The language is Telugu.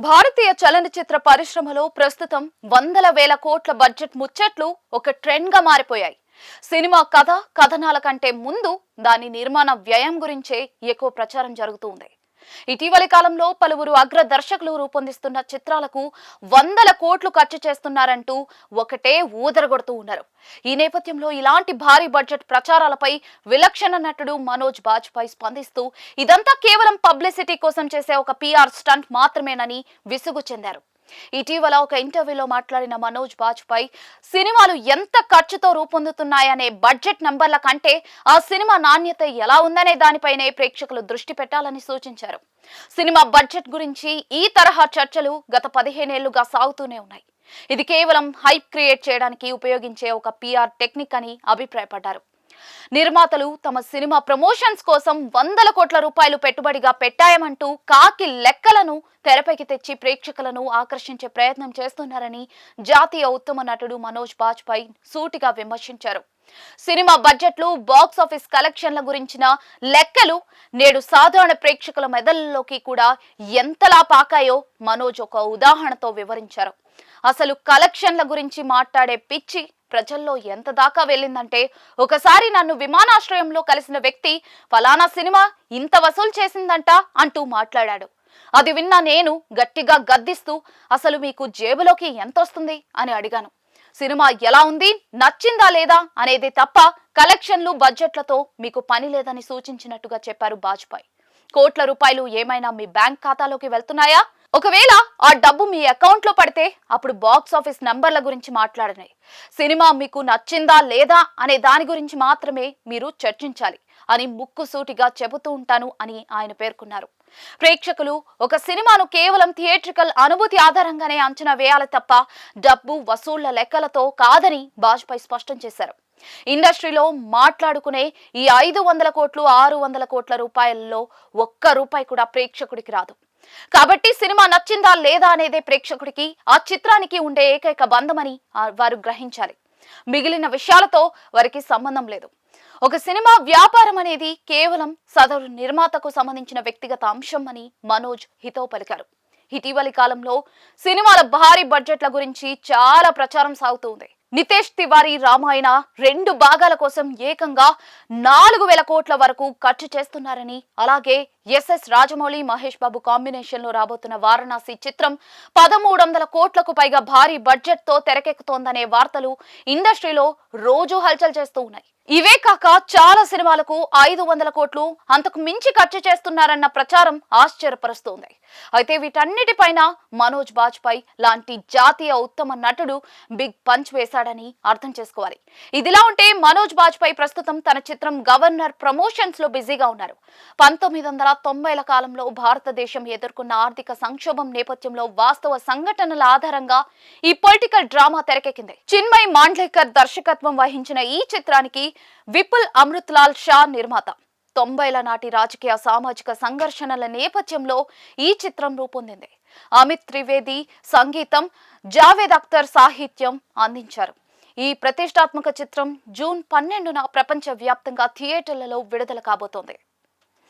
భారతీయ చలనచిత్ర పరిశ్రమలో ప్రస్తుతం వందల వేల కోట్ల బడ్జెట్ ముచ్చట్లు ఒక ట్రెండ్ గా మారిపోయాయి. సినిమా కథ కథనాల కంటే ముందు దాని నిర్మాణ వ్యయం గురించే ఎక్కువ ప్రచారం జరుగుతుంది. ఇటీవలి కాలంలో పలువురు అగ్ర దర్శకులు రూపొందిస్తున్న చిత్రాలకు వందల కోట్లు ఖర్చు చేస్తున్నారంటూ ఒకటే ఊదరగొడుతూ ఉన్నారు. ఈ నేపథ్యంలో ఇలాంటి భారీ బడ్జెట్ ప్రచారాలపై విలక్షణ నటుడు మనోజ్ బాజ్పేయి స్పందిస్తూ ఇదంతా కేవలం పబ్లిసిటీ కోసం చేసే ఒక పిఆర్ స్టంట్ మాత్రమేనని విసుగు చెందారు. ఇటీవల ఒక ఇంటర్వ్యూలో మాట్లాడిన మనోజ్ బాజ్పేయి సినిమాలు ఎంత ఖర్చుతో రూపొందుతున్నాయనే బడ్జెట్ నంబర్ల కంటే ఆ సినిమా నాణ్యత ఎలా ఉందనే దానిపైనే ప్రేక్షకులు దృష్టి పెట్టాలని సూచించారు. సినిమా బడ్జెట్ గురించి ఈ తరహా చర్చలు గత 15 ఏళ్లుగా సాగుతూనే ఉన్నాయి. ఇది కేవలం హైప్ క్రియేట్ చేయడానికి ఉపయోగించే ఒక పిఆర్ టెక్నిక్ అని అభిప్రాయపడ్డారు. నిర్మాతలు తమ సినిమా ప్రమోషన్స్ కోసం వందల కోట్ల రూపాయలు పెట్టుబడిగా పెట్టాయమంటూ కాకి లెక్కలను తెరపైకి తెచ్చి ప్రేక్షకులను ఆకర్షించే ప్రయత్నం చేస్తున్నారని జాతీయ ఉత్తమ నటుడు మనోజ్ బాజ్పేయి సూటిగా విమర్శించారు. సినిమా బడ్జెట్లు, బాక్స్ ఆఫీస్ కలెక్షన్ల గురించిన లెక్కలు నేడు సాధారణ ప్రేక్షకుల మెదళ్లలోకి కూడా ఎంతలా పాకాయో మనోజ్ ఒక ఉదాహరణతో వివరించారు. అసలు కలెక్షన్ల గురించి మాట్లాడే పిచ్చి ప్రజల్లో ఎంత దాకా వెళ్ళిందంటే, ఒకసారి నన్ను విమానాశ్రయంలో కలిసిన వ్యక్తి ఫలానా సినిమా ఇంత వసూలు చేసిందంట అంటూ మాట్లాడాడు. అది విన్న నేను గట్టిగా గద్దిస్తూ అసలు మీకు జేబులోకి ఎంత వస్తుంది అని అడిగాను. సినిమా ఎలా ఉంది, నచ్చిందా లేదా అనేది తప్ప కలెక్షన్లు బడ్జెట్లతో మీకు పని లేదని సూచించినట్టుగా చెప్పారు బాజ్పేయి. కోట్ల రూపాయలు ఏమైనా మీ బ్యాంక్ ఖాతాలోకి వెళ్తున్నాయా? ఒకవేళ ఆ డబ్బు మీ అకౌంట్ లో పడితే అప్పుడు బాక్స్ ఆఫీస్ నంబర్ల గురించి మాట్లాడనే. సినిమా మీకు నచ్చిందా లేదా అనే దాని గురించి మాత్రమే మీరు చర్చించాలి అని ముక్కుసూటిగా చెబుతూ ఉంటాను అని ఆయన పేర్కొన్నారు. ప్రేక్షకులు ఒక సినిమాను కేవలం థియేట్రికల్ అనుభూతి ఆధారంగానే అంచనా వేయాలి తప్ప డబ్బు వసూళ్ల లెక్కలతో కాదని బాజ్పేయి స్పష్టం చేశారు. ఇండస్ట్రీలో మాట్లాడుకునే ఈ 500 కోట్లు 600 కోట్ల రూపాయలలో ఒక్క రూపాయి కూడా ప్రేక్షకుడికి రాదు. కాబట్టి సినిమా నచ్చిందా లేదా అనేదే ప్రేక్షకుడికి, ఆ చిత్రానికి ఉండే ఏకైక బంధమని వారు గ్రహించాలి. మిగిలిన విషయాలతో వారికి సంబంధం లేదు. ఒక సినిమా వ్యాపారం అనేది కేవలం సదరు నిర్మాతకు సంబంధించిన వ్యక్తిగత అంశం అని మనోజ్ హితవు పలికారు. ఇటీవలి కాలంలో సినిమాల భారీ బడ్జెట్ల గురించి చాలా ప్రచారం సాగుతుంది. నితేష్ తివారీ రామాయణ 2 భాగాల కోసం ఏకంగా 4000 కోట్ల వరకు ఖర్చు చేస్తున్నారని, అలాగే ఎస్ఎస్ రాజమౌళి, మహేష్ బాబు కాంబినేషన్ లో రాబోతున్న వారణాసి చిత్రం 1300 కోట్లకు పైగా భారీ బడ్జెట్ తో తెరకెక్కుతోందనే వార్తలు ఇండస్ట్రీలో రోజు హల్చల్ చేస్తూ ఉన్నాయి. ఇవే కాక చాలా సినిమాలకు 500 కోట్లు అంతకు మించి ఖర్చు చేస్తున్నారన్న ప్రచారం ఆశ్చర్యపరుస్తోంది. అయితే వీటన్నిటిపైన మనోజ్ బాజ్పేయి లాంటి జాతీయ ఉత్తమ నటుడు బిగ్ పంచ్ వేశాడని అర్థం చేసుకోవాలి. ఇదిలా ఉంటే మనోజ్ బాజ్పేయి ప్రస్తుతం తన చిత్రం గవర్నర్ ప్రమోషన్స్ లో బిజీగా ఉన్నారు. 1990ల కాలంలో భారతదేశం ఎదుర్కొన్న ఆర్థిక సంక్షోభం నేపథ్యంలో వాస్తవ సంఘటనల ఆధారంగా ఈ పొలిటికల్ డ్రామా తెరకెక్కింది. చిన్మయ్ మాండ్లేకర్ దర్శకత్వం వహించిన ఈ చిత్రానికి విపుల్ అమృత్లాల్ షా నిర్మాత. 90ల నాటి రాజకీయ సామాజిక సంఘర్షణల నేపథ్యంలో ఈ చిత్రం రూపొందింది. అమిత్ త్రివేది సంగీతం, జావేద్ అఖ్తర్ సాహిత్యం అందించారు. ఈ ప్రతిష్టాత్మక చిత్రం జూన్ 12న ప్రపంచ వ్యాప్తంగా థియేటర్లలో విడుదల కాబోతోంది.